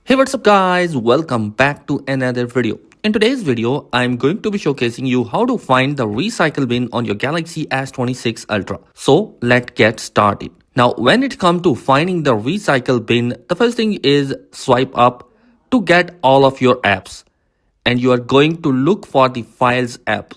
Hey, what's up guys? Welcome back to another video. In today's video, I'm going to be showcasing you how to find the recycle bin on your Galaxy S26 Ultra. So let's get started. Now, when it comes to finding the recycle bin, the first thing is swipe up to get all of your apps. And you are going to look for the Files app.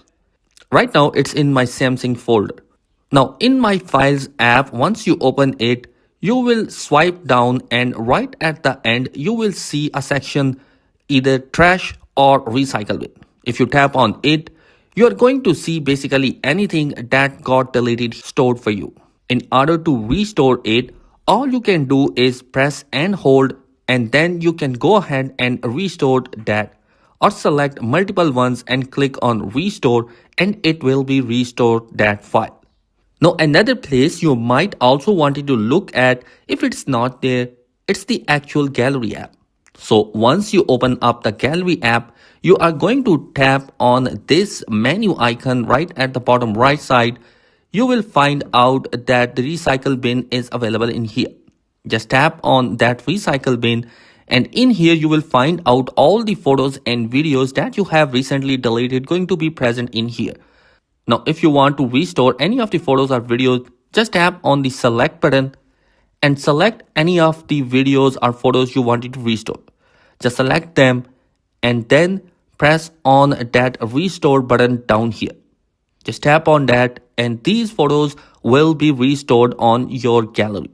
Right now, it's in my Samsung folder. Now, in my Files app, once you open it, you will swipe down and right at the end, you will see a section either trash or recycle bin. If you tap on it, you are going to see basically anything that got deleted stored for you. In order to restore it, all you can do is press and hold and then you can go ahead and restore that or select multiple ones and click on restore and it will be restored that file. Now another place you might also wanted to look at if it's not there, it's the actual gallery app. So once you open up the gallery app, you are going to tap on this menu icon right at the bottom right side. You will find out that the recycle bin is available in here. Just tap on that recycle bin and in here you will find out all the photos and videos that you have recently deleted going to be present in here. Now, if you want to restore any of the photos or videos, just tap on the select button and select any of the videos or photos you wanted to restore. Just select them and then press on that restore button down here. Just tap on that and these photos will be restored on your gallery.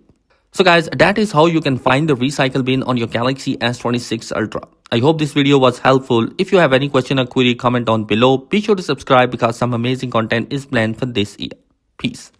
So guys, that is how you can find the recycle bin on your Galaxy S26 Ultra. I hope this video was helpful. If you have any question or query, comment down below. Be sure to subscribe because some amazing content is planned for this year. Peace.